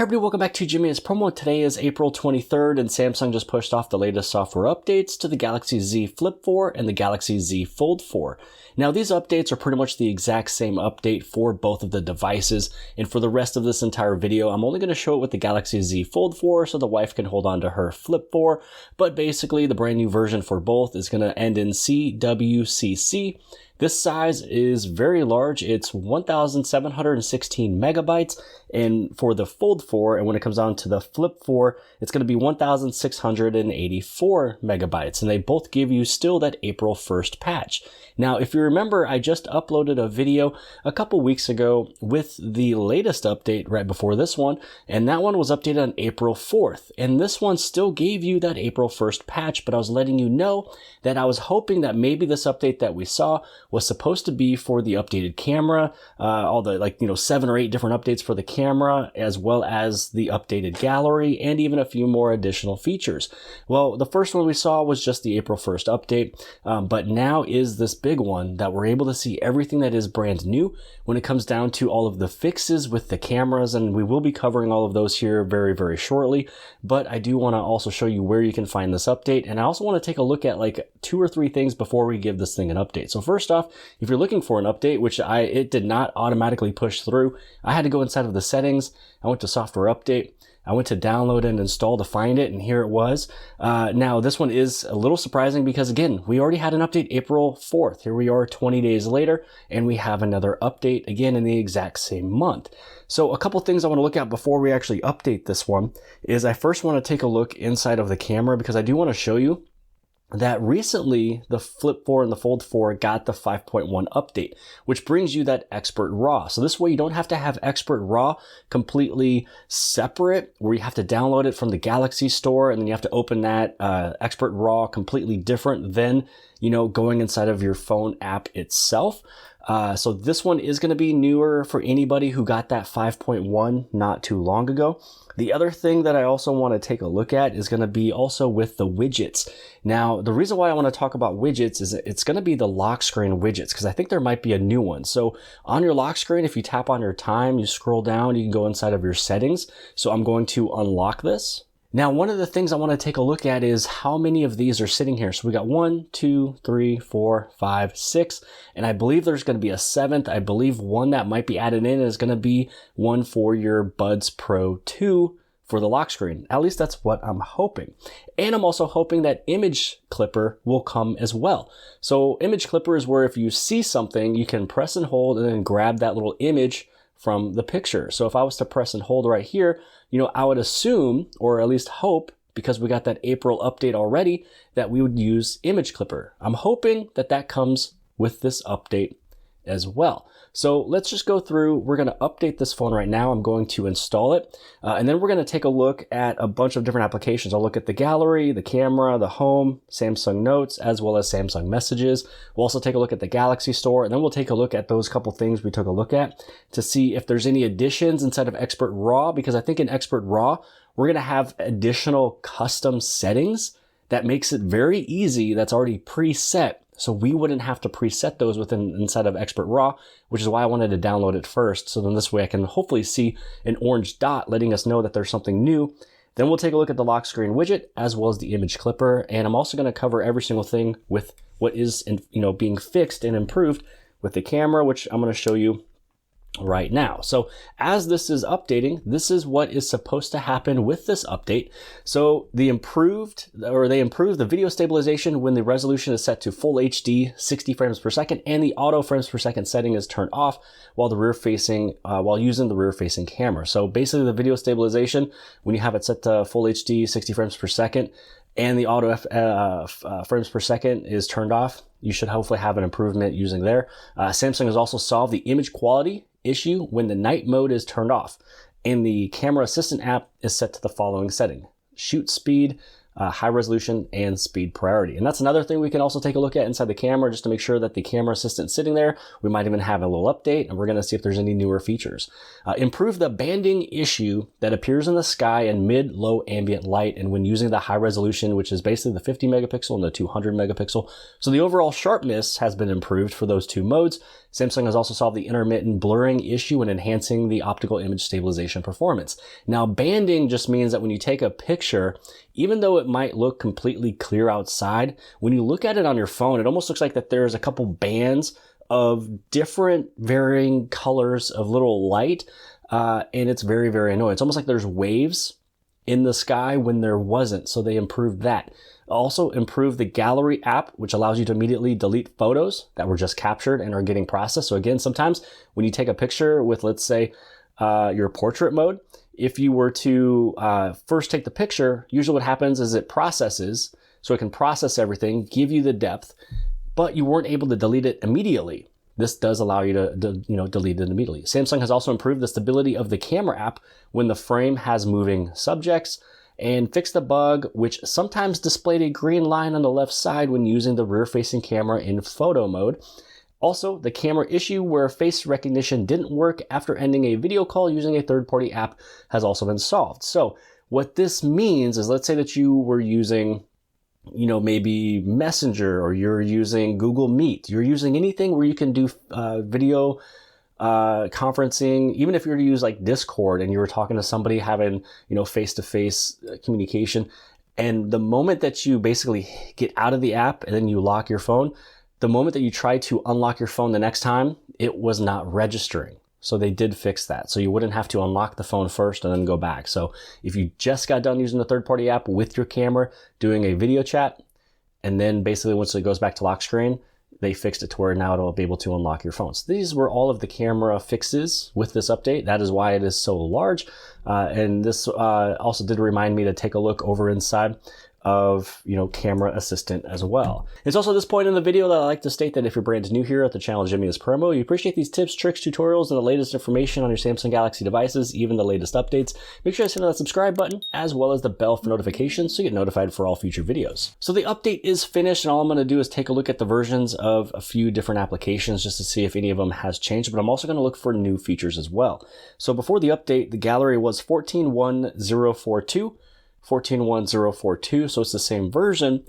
everybody, welcome back to Jimmy's Promo. Today is April 23rd and Samsung just pushed off the latest software updates to the Galaxy Z Flip4 and the Galaxy Z Fold4. Now these updates are pretty much the exact same update for both of the devices, and for the rest of this entire video I'm only going to show it with the Galaxy Z Fold4 so the wife can hold on to her Flip4, but basically the brand new version for both is going to end in CWCC. This size is very large. It's 1,716 megabytes, and for the Fold4, and when it comes down to the Flip4, it's going to be 1,684 megabytes, and they both give you still that April 1st patch. Now, if you remember, I just uploaded a video a couple weeks ago with the latest update right before this one, and that one was updated on April 4th, and this one still gave you that April 1st patch, but I was letting you know that I was hoping that maybe this update that we saw was supposed to be for the updated camera, all the 7 or 8 different updates for the camera, as well as the updated gallery, and even a few more additional features. Well, the first one we saw was just the April 1st update, but now is this big one that we're able to see everything that is brand new when it comes down to all of the fixes with the cameras, and we will be covering all of those here very, very shortly. But I do want to also show you where you can find this update, and I also want to take a look at like 2 or 3 things before we give this thing an update. So first off, if you're looking for an update, which it did not automatically push through, I had to go inside of the settings. I went to software update. I went to download and install to find it, and here it was. Now, this one is a little surprising because, again, we already had an update April 4th. Here we are 20 days later, and we have another update, again, in the exact same month. So a couple things I want to look at before we actually update this one is I first want to take a look inside of the camera, because I do want to show you that recently the Flip4 and the Fold4 got the 5.1 update, which brings you that Expert RAW. So this way you don't have to have Expert RAW completely separate, where you have to download it from the Galaxy store and then you have to open that Expert RAW completely different than, going inside of your phone app itself. So this one is going to be newer for anybody who got that 5.1 not too long ago. The other thing that I also want to take a look at is going to be also with the widgets. Now, the reason why I want to talk about widgets is it's going to be the lock screen widgets, because I think there might be a new one. So on your lock screen, if you tap on your time, you scroll down, you can go inside of your settings. So I'm going to unlock this. Now, one of the things I want to take a look at is how many of these are sitting here. So we got 1, 2, 3, 4, 5, 6, and I believe there's going to be a 7th. I believe one that might be added in is going to be one for your Buds Pro 2 for the lock screen. At least that's what I'm hoping. And I'm also hoping that Image Clipper will come as well. So Image Clipper is where if you see something, you can press and hold and then grab that little image from the picture. So if I was to press and hold right here, I would assume, or at least hope, because we got that April update already, that we would use Image Clipper. I'm hoping that that comes with this update as well. So let's just go through. We're going to update this phone right now. I'm going to install it. And then we're going to take a look at a bunch of different applications. I'll look at the gallery, the camera, the home, Samsung Notes, as well as Samsung Messages. We'll also take a look at the Galaxy Store, and then we'll take a look at those couple things we took a look at to see if there's any additions inside of Expert RAW, because I think in Expert RAW, we're going to have additional custom settings that makes it very easy. That's already preset. So we wouldn't have to preset those inside of Expert RAW, which is why I wanted to download it first. So then this way I can hopefully see an orange dot letting us know that there's something new. Then we'll take a look at the lock screen widget as well as the image clipper. And I'm also going to cover every single thing with what is, being fixed and improved with the camera, which I'm going to show you right now. So as this is updating, this is what is supposed to happen with this update. So they improved the video stabilization when the resolution is set to full HD 60 frames per second and the auto frames per second setting is turned off while using the rear facing camera. So basically the video stabilization, when you have it set to full HD 60 frames per second and the auto frames per second is turned off, you should hopefully have an improvement using there. Samsung has also solved the image quality issue when the night mode is turned off, and the camera assistant app is set to the following setting: shoot speed, high resolution and speed priority. And that's another thing we can also take a look at inside the camera just to make sure that the camera assistant's sitting there. We might even have a little update, and we're going to see if there's any newer features. Improve the banding issue that appears in the sky in mid-low ambient light and when using the high resolution, which is basically the 50 megapixel and the 200 megapixel. So the overall sharpness has been improved for those two modes. Samsung has also solved the intermittent blurring issue and enhancing the optical image stabilization performance. Now, banding just means that when you take a picture, even though it might look completely clear outside, when you look at it on your phone, it almost looks like that there's a couple bands of different varying colors of little light, and it's very, very annoying. It's almost like there's waves in the sky when there wasn't, so they improved that. Also improved the Gallery app, which allows you to immediately delete photos that were just captured and are getting processed. So again, sometimes when you take a picture with, let's say, your portrait mode, if you were to first take the picture, usually what happens is it processes, so it can process everything, give you the depth, but you weren't able to delete it immediately. This does allow you to delete it immediately. Samsung has also improved the stability of the camera app when the frame has moving subjects, and fixed the bug which sometimes displayed a green line on the left side when using the rear-facing camera in photo mode. Also, the camera issue where face recognition didn't work after ending a video call using a third-party app has also been solved. So what this means is, let's say that you were using, maybe Messenger, or you're using Google Meet, you're using anything where you can do video conferencing, even if you were to use like Discord and you were talking to somebody having, face-to-face communication, and the moment that you basically get out of the app and then you lock your phone, the moment that you try to unlock your phone the next time, it was not registering. So they did fix that. So you wouldn't have to unlock the phone first and then go back. So if you just got done using the third-party app with your camera, doing a video chat, and then basically once it goes back to lock screen, they fixed it to where now it'll be able to unlock your phone. So these were all of the camera fixes with this update. That is why it is so large. And this also did remind me to take a look over inside of, camera assistant as well. It's also at this point in the video that I like to state that if you're brand new here at the channel Jimmy is Promo, you appreciate these tips, tricks, tutorials, and the latest information on your Samsung Galaxy devices, even the latest updates. Make sure to hit that subscribe button as well as the bell for notifications so you get notified for all future videos. So the update is finished, and all I'm going to do is take a look at the versions of a few different applications just to see if any of them has changed, but I'm also going to look for new features as well. So before the update, the gallery was 14.1042. 14.1042, so it's the same version,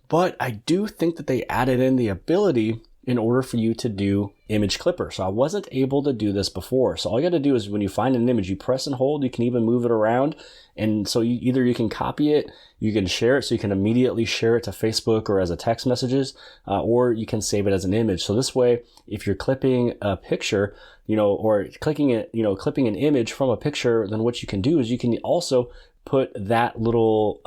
but I do think that they added in the ability in order for you to do image clipper. So I wasn't able to do this before. So all you got to do is when you find an image, you press and hold, you can even move it around. And so either you can copy it, you can share it, so you can immediately share it to Facebook or as a text messages, or you can save it as an image. So this way, if you're clipping a picture, or clipping an image from a picture, then what you can do is you can also put that little,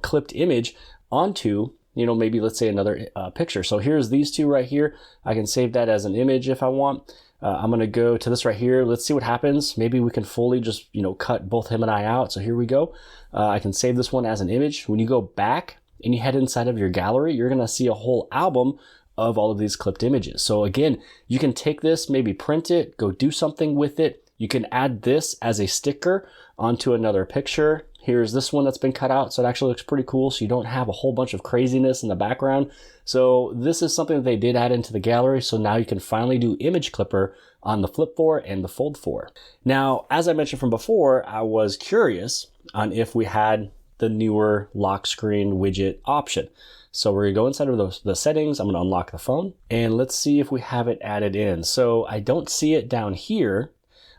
clipped image onto, maybe let's say another picture. So here's these two right here. I can save that as an image if I want. I'm going to go to this right here. Let's see what happens. Maybe we can fully just, cut both him and I out. So here we go. I can save this one as an image. When you go back and you head inside of your gallery, you're going to see a whole album of all of these clipped images. So again, you can take this, maybe print it, go do something with it. You can add this as a sticker onto another picture. Here's this one that's been cut out, so it actually looks pretty cool, so you don't have a whole bunch of craziness in the background. So this is something that they did add into the gallery, so now you can finally do image clipper on the Flip4 and the Fold4. Now, as I mentioned from before, I was curious on if we had the newer lock screen widget option. So we're gonna go inside of the settings, I'm gonna unlock the phone, and let's see if we have it added in. So I don't see it down here,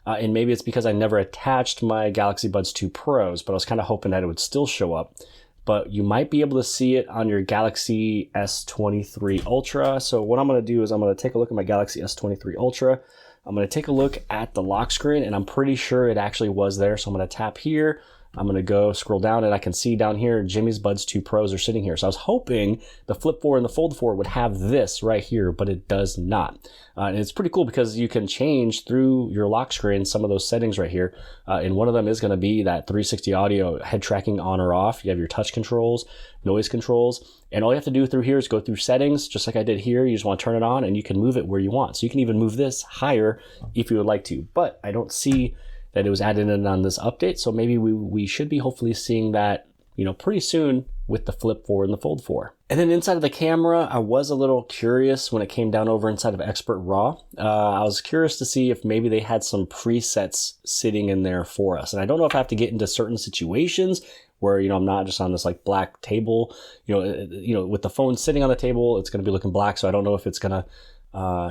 and maybe it's because I never attached my Galaxy Buds 2 Pros, but I was kind of hoping that it would still show up. But you might be able to see it on your Galaxy S23 Ultra. So what I'm going to do is I'm going to take a look at my Galaxy S23 Ultra. I'm going to take a look at the lock screen, and I'm pretty sure it actually was there. So I'm going to tap here. I'm going to go scroll down, and I can see down here Jimmy's Buds 2 Pros are sitting here. So I was hoping the Flip4 and the Fold4 would have this right here, but it does not. And it's pretty cool because you can change through your lock screen some of those settings right here. And one of them is going to be that 360 audio head tracking on or off. You have your touch controls, noise controls, and all you have to do through here is go through settings, just like I did here. You just want to turn it on, and you can move it where you want. So you can even move this higher if you would like to, but I don't see that it was added in on this update. So maybe we should be hopefully seeing that, pretty soon with the Flip4 and the Fold4. And then inside of the camera, I was a little curious when it came down over inside of Expert Raw. I was curious to see if maybe they had some presets sitting in there for us. And I don't know if I have to get into certain situations where, you know, I'm not just on this like black table, you know, with the phone sitting on the table, it's going to be looking black. So I don't know if it's going to,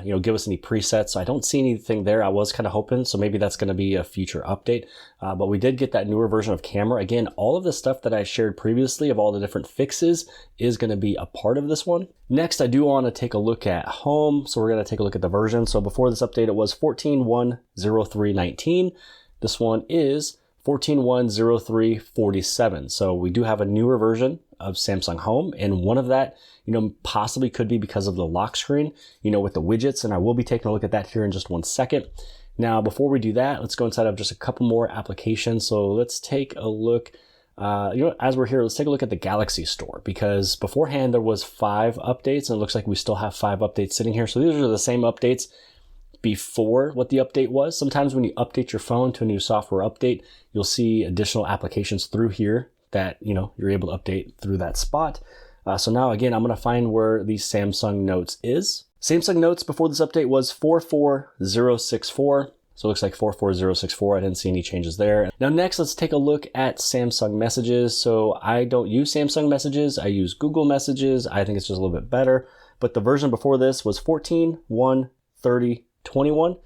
you know, give us any presets. So I don't see anything there. I was kind of hoping, so maybe that's going to be a future update. But we did get that newer version of camera. Again, all of the stuff that I shared previously of all the different fixes is going to be a part of this one. Next, I do want to take a look at home. So we're going to take a look at the version. So before this update, it was 14.1.03.19. This one is 14.1.03.47. So we do have a newer version of Samsung Home, and one of that, you know, possibly could be because of the lock screen, you know, with the widgets, and I will be taking a look at that here in just 1 second. Now, before we do that, let's go inside of just a couple more applications. So let's take a look, you know, as we're here, let's take a look at the Galaxy Store, because beforehand there was 5 updates, and it looks like we still have 5 updates sitting here. So these are the same updates before what the update was. Sometimes when you update your phone to a new software update, you'll see additional applications through here that, you know, you're able to update through that spot. So now again, I'm going to find where the Samsung Notes is. Samsung Notes before this update was 44064. So it looks like 44064. I didn't see any changes there. Now next, let's take a look at Samsung Messages. So I don't use Samsung Messages. I use Google Messages. I think it's just a little bit better. But the version before this was 14.1.30.21.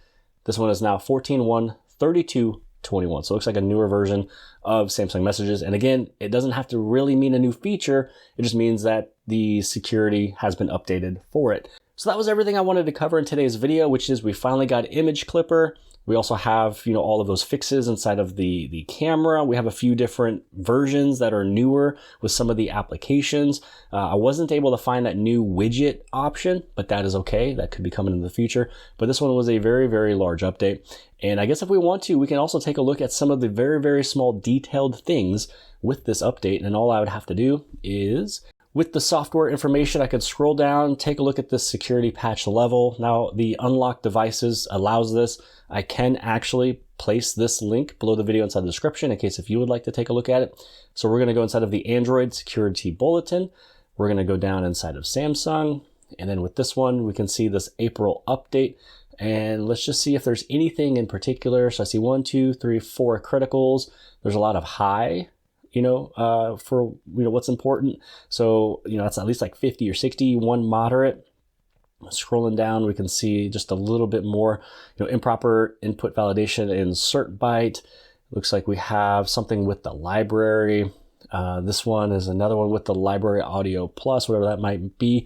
This one is now 14.1.32.21. So it looks like a newer version of Samsung Messages. And again, it doesn't have to really mean a new feature. It just means that the security has been updated for it. So that was everything I wanted to cover in today's video, which is we finally got Image Clipper. We also have, you know, all of those fixes inside of the camera. We have a few different versions that are newer with some of the applications. I wasn't able to find that new widget option, but that is okay. That could be coming in the future. But this one was a very, very large update. And I guess if we want to, we can also take a look at some of the very, very small detailed things with this update. And all I would have to do is, with the software information, I could scroll down, take a look at this security patch level. Now, the unlocked devices allows this. I can actually place this link below the video inside the description in case if you would like to take a look at it. So we're going to go inside of the Android Security Bulletin. We're going to go down inside of Samsung. And then with this one, we can see this April update. And let's just see if there's anything in particular. So I see 1, 2, 3, 4 criticals. There's a lot of high, you know, for, you know, what's important. So, you know, that's at least like 50 or 60, 1 moderate. Scrolling down, we can see just a little bit more, you know, improper input validation in cert byte. Looks like we have something with the library. This one is another one with the library audio plus, whatever that might be.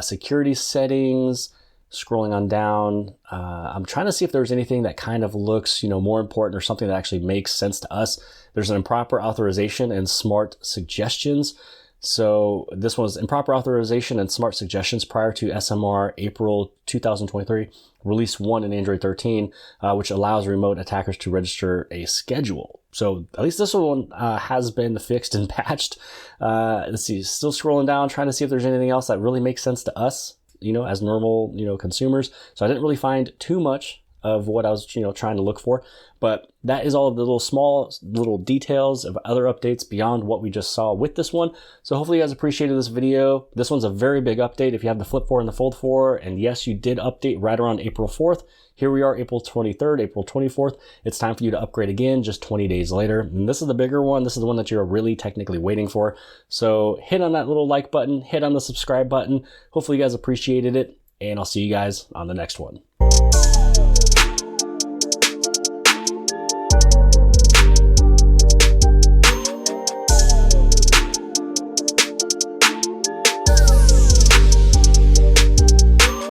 Security settings. Scrolling on down, I'm trying to see if there's anything that kind of looks, you know, more important or something that actually makes sense to us. There's an improper authorization and smart suggestions. So this was improper authorization and smart suggestions prior to SMR April 2023, release 1 in Android 13, which allows remote attackers to register a schedule. So at least this one has been fixed and patched. Let's see, still scrolling down, trying to see if there's anything else that really makes sense to us, you know, as normal, you know, consumers. So I didn't really find too much of what I was, you know, trying to look for, but that is all of the little small little details of other updates beyond what we just saw with this one. So hopefully you guys appreciated this video. This one's a very big update if you have the Flip4 and the Fold4, and yes, you did update right around April 4th. Here we are, April 23rd, April 24th. It's time for you to upgrade again just 20 days later. And this is the bigger one. This is the one that you're really technically waiting for. So hit on that little like button, hit on the subscribe button. Hopefully you guys appreciated it, and I'll see you guys on the next one.